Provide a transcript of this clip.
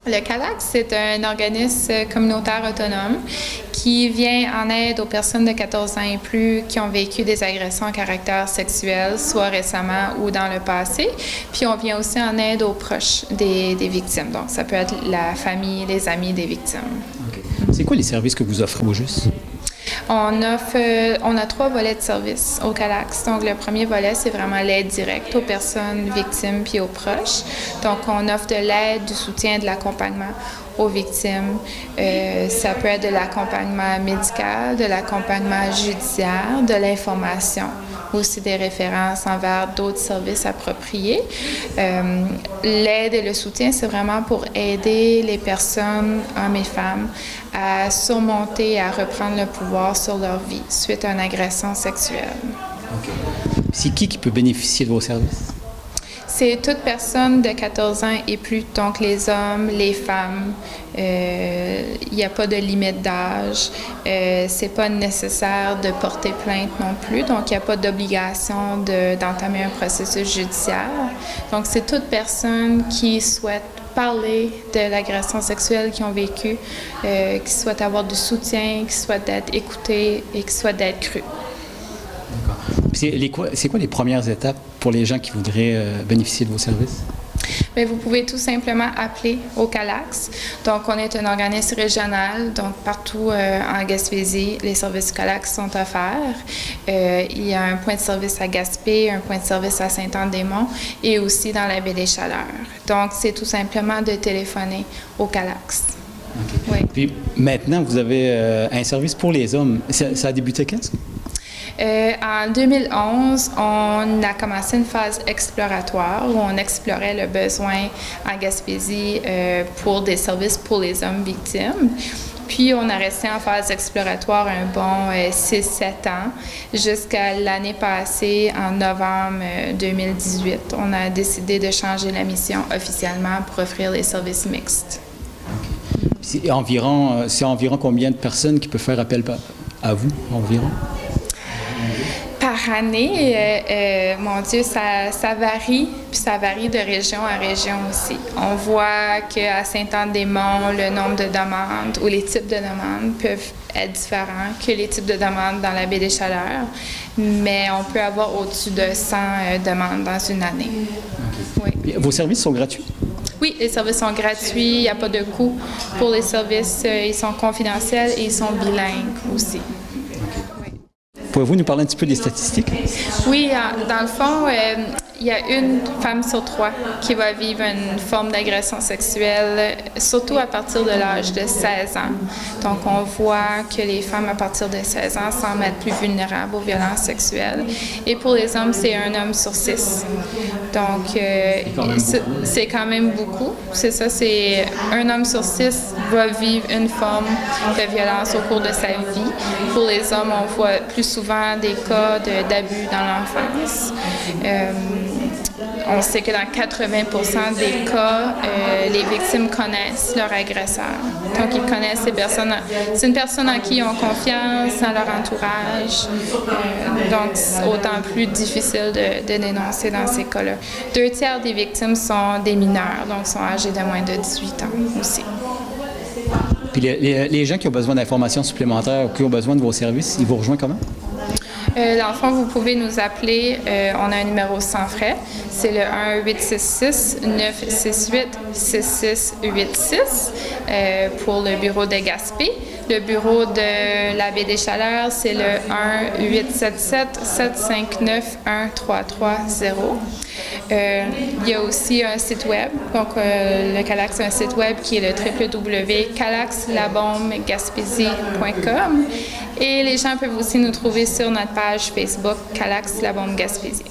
Le CALAX, c'est un organisme communautaire autonome qui vient en aide aux personnes de 14 ans et plus qui ont vécu des agressions à caractère sexuel, soit récemment ou dans le passé. Puis on vient aussi en aide aux proches des victimes. Donc, ça peut être la famille, les amis des victimes. Okay. C'est quoi les services que vous offrez au juste? On a 3 volets de services au CALAX. Donc, le premier volet, c'est vraiment l'aide directe aux personnes victimes puis aux proches. Donc, on offre de l'aide, du soutien, de l'accompagnement aux victimes. Ça peut être de l'accompagnement médical, de l'accompagnement judiciaire, de l'information, aussi des références envers d'autres services appropriés. L'aide et le soutien, c'est vraiment pour aider les personnes, hommes et femmes, à surmonter et à reprendre le pouvoir sur leur vie suite à une agression sexuelle. Okay. C'est qui peut bénéficier de vos services? C'est toute personne de 14 ans et plus, donc les hommes, les femmes. Il n'y a pas de limite d'âge. C'est pas nécessaire de porter plainte non plus, donc il n'y a pas d'obligation d'entamer un processus judiciaire. Donc c'est toute personne qui souhaite parler de l'agression sexuelle qu'ils ont vécue, qui souhaite avoir du soutien, qui souhaite être écoutée et qui souhaite être crue. C'est quoi les premières étapes pour les gens qui voudraient bénéficier de vos services? Bien, vous pouvez tout simplement appeler au CALAX. Donc, on est un organisme régional, donc partout en Gaspésie, les services du CALAX sont offerts. Il y a un point de service à Gaspé, un point de service à Sainte-Anne-des-Monts et aussi dans la baie des Chaleurs. Donc, c'est tout simplement de téléphoner au CALAX. Okay. Oui. Puis maintenant, vous avez un service pour les hommes. Ça a débuté quand? En 2011, on a commencé une phase exploratoire où on explorait le besoin en Gaspésie pour des services pour les hommes victimes. Puis, on a resté en phase exploratoire un bon 6-7 ans jusqu'à l'année passée, en novembre 2018. On a décidé de changer la mission officiellement pour offrir les services mixtes. Okay. C'est environ combien de personnes qui peuvent faire appel à vous, environ? Par année, mon Dieu, ça varie, puis ça varie de région à région aussi. On voit qu'à Sainte-Anne-des-Monts, le nombre de demandes ou les types de demandes peuvent être différents que les types de demandes dans la baie des Chaleurs, mais on peut avoir au-dessus de 100 demandes dans une année. Okay. Oui. Vos services sont gratuits? Oui, les services sont gratuits, il n'y a pas de coût pour les services, ils sont confidentiels et ils sont bilingues aussi. Pouvez-vous nous parler un petit peu des statistiques? Oui, dans le fond, il y a une femme sur 3 qui va vivre une forme d'agression sexuelle, surtout à partir de l'âge de 16 ans. Donc, on voit que les femmes à partir de 16 ans semblent être plus vulnérables aux violences sexuelles. Et pour les hommes, c'est un homme sur 6. Donc, c'est quand même beaucoup. C'est ça, c'est un homme sur 6 va vivre une forme de violence au cours de sa vie. Pour les hommes, on voit plus souvent des cas d'abus dans l'enfance. On sait que dans 80% des cas, les victimes connaissent leur agresseur. Donc, ils connaissent ces personnes. C'est une personne en qui ils ont confiance, dans leur entourage. Donc, c'est autant plus difficile de dénoncer dans ces cas-là. 2/3 des victimes sont des mineurs, donc sont âgés de moins de 18 ans aussi. Puis les gens qui ont besoin d'informations supplémentaires ou qui ont besoin de vos services, ils vous rejoignent comment? Dans le fond, vous pouvez nous appeler. On a un numéro sans frais. C'est le 1-866-968-6686 pour le bureau de Gaspé. Le bureau de la baie des Chaleurs, c'est le 1-877-759-1330. Il y a aussi un site web. Donc, le CALAX a un site web qui est le www.calaxlabombegaspésie.com. Et les gens peuvent aussi nous trouver sur notre page Facebook CALAX La Bombe Gaspésie.